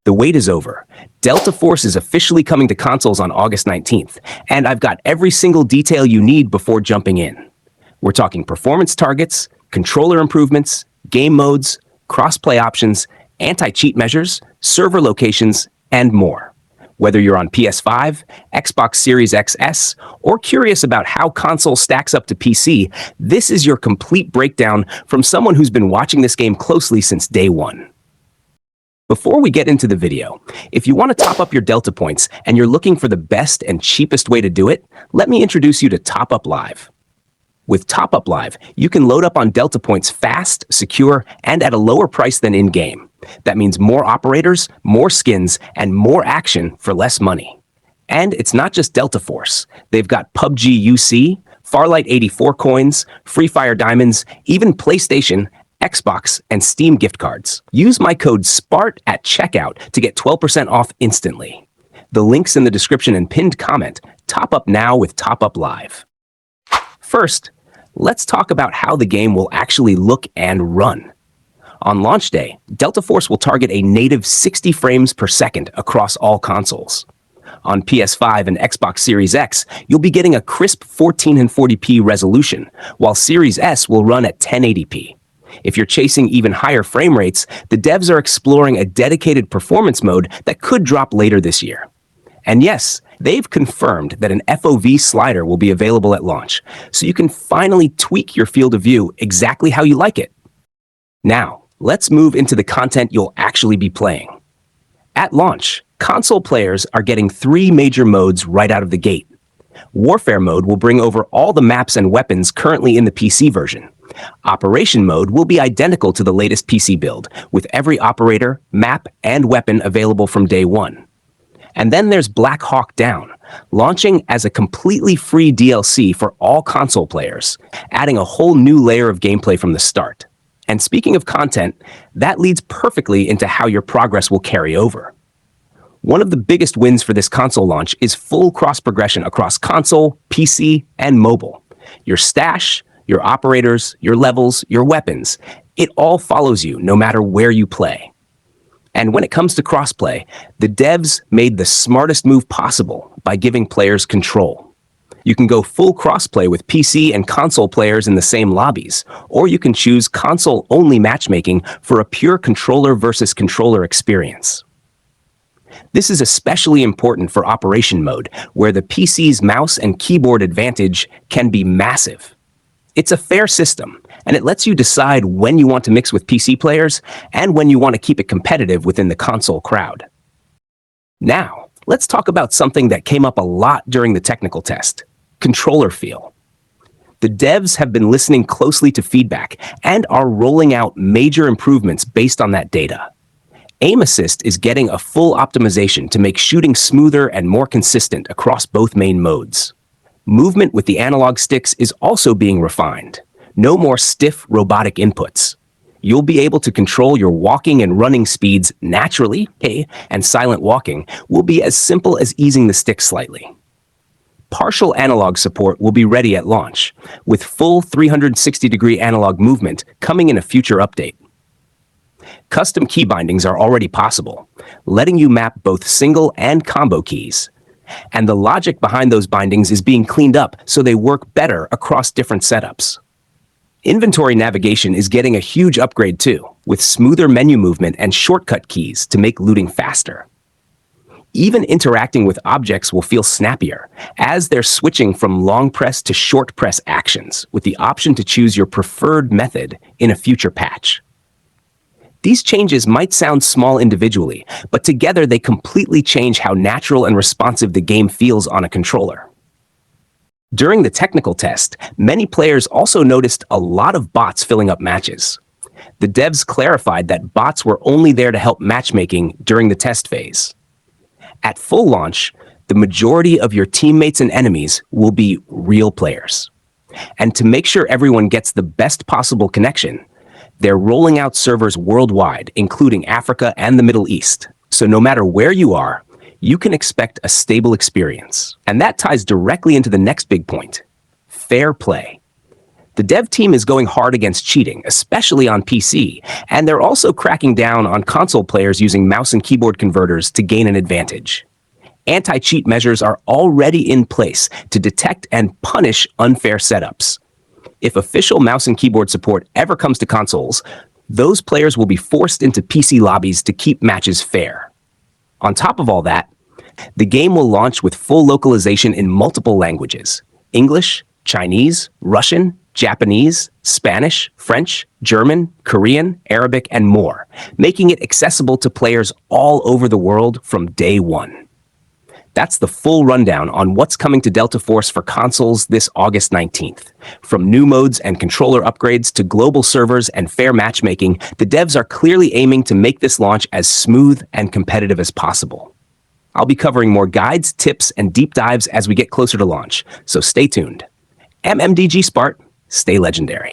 The wait is over. Delta Force is officially coming to consoles on August 19th, and I've got every single detail you need before jumping in. We're talking performance targets, controller improvements, game modes, crossplay options, anti-cheat measures, server locations, and more. Whether you're on PS5, Xbox Series XS, or curious about how console stacks up to PC, this is your complete breakdown from someone who's been watching this game closely since day one. Before we get into the video, if you want to top up your Delta points and you're looking for the best and cheapest way to do it, let me introduce you to Top Up Live. With Top Up Live, you can load up on Delta points fast, secure, and at a lower price than in-game. That means more operators, more skins, and more action for less money. And it's not just Delta Force. They've got PUBG UC, Farlight 84 coins, Free Fire Diamonds, even PlayStation, Xbox, and Steam gift cards. Use my code SPART at checkout to get 12% off instantly. The link's in the description and pinned comment. Top up now with Top Up Live. First, let's talk about how the game will actually look and run. On launch day, Delta Force will target a native 60 frames per second across all consoles. On PS5 and Xbox Series X, you'll be getting a crisp 1440p resolution, while Series S will run at 1080p. If you're chasing even higher frame rates, the devs are exploring a dedicated performance mode that could drop later this year. And yes, they've confirmed that an FOV slider will be available at launch, so you can finally tweak your field of view exactly how you like it. Now, let's move into the content you'll actually be playing. At launch, console players are getting 3 major modes right out of the gate. Warfare mode will bring over all the maps and weapons currently in the PC version. Operation mode will be identical to the latest PC build, with every operator, map, and weapon available from day one. And then there's Black Hawk Down, launching as a completely free DLC for all console players, adding a whole new layer of gameplay from the start. And speaking of content, that leads perfectly into how your progress will carry over. One of the biggest wins for this console launch is full cross-progression across console, PC, and mobile. Your stash, your operators, your levels, your weapons, it all follows you no matter where you play. And when it comes to crossplay, the devs made the smartest move possible by giving players control. You can go full crossplay with PC and console players in the same lobbies, or you can choose console-only matchmaking for a pure controller versus controller experience. This is especially important for Operation mode, where the PC's mouse and keyboard advantage can be massive. It's a fair system, and it lets you decide when you want to mix with PC players and when you want to keep it competitive within the console crowd. Now, let's talk about something that came up a lot during the technical test: controller feel. The devs have been listening closely to feedback and are rolling out major improvements based on that data. Aim Assist is getting a full optimization to make shooting smoother and more consistent across both main modes. Movement with the analog sticks is also being refined. No more stiff, robotic inputs. You'll be able to control your walking and running speeds naturally, and silent walking will be as simple as easing the stick slightly. Partial analog support will be ready at launch, with full 360-degree analog movement coming in a future update. Custom key bindings are already possible, letting you map both single and combo keys. And the logic behind those bindings is being cleaned up so they work better across different setups. Inventory navigation is getting a huge upgrade too, with smoother menu movement and shortcut keys to make looting faster. Even interacting with objects will feel snappier, as they're switching from long press to short press actions, with the option to choose your preferred method in a future patch. These changes might sound small individually, but together they completely change how natural and responsive the game feels on a controller. During the technical test, many players also noticed a lot of bots filling up matches. The devs clarified that bots were only there to help matchmaking during the test phase. At full launch, the majority of your teammates and enemies will be real players. And to make sure everyone gets the best possible connection, they're rolling out servers worldwide, including Africa and the Middle East. So no matter where you are, you can expect a stable experience. And that ties directly into the next big point: fair play. The dev team is going hard against cheating, especially on PC, and they're also cracking down on console players using mouse and keyboard converters to gain an advantage. Anti-cheat measures are already in place to detect and punish unfair setups. If official mouse and keyboard support ever comes to consoles, those players will be forced into PC lobbies to keep matches fair. On top of all that, the game will launch with full localization in multiple languages: English, Chinese, Russian, Japanese, Spanish, French, German, Korean, Arabic, and more, making it accessible to players all over the world from day one. That's the full rundown on what's coming to Delta Force for consoles this August 19th. From new modes and controller upgrades to global servers and fair matchmaking, the devs are clearly aiming to make this launch as smooth and competitive as possible. I'll be covering more guides, tips, and deep dives as we get closer to launch, so stay tuned. MMDG Spart, stay legendary.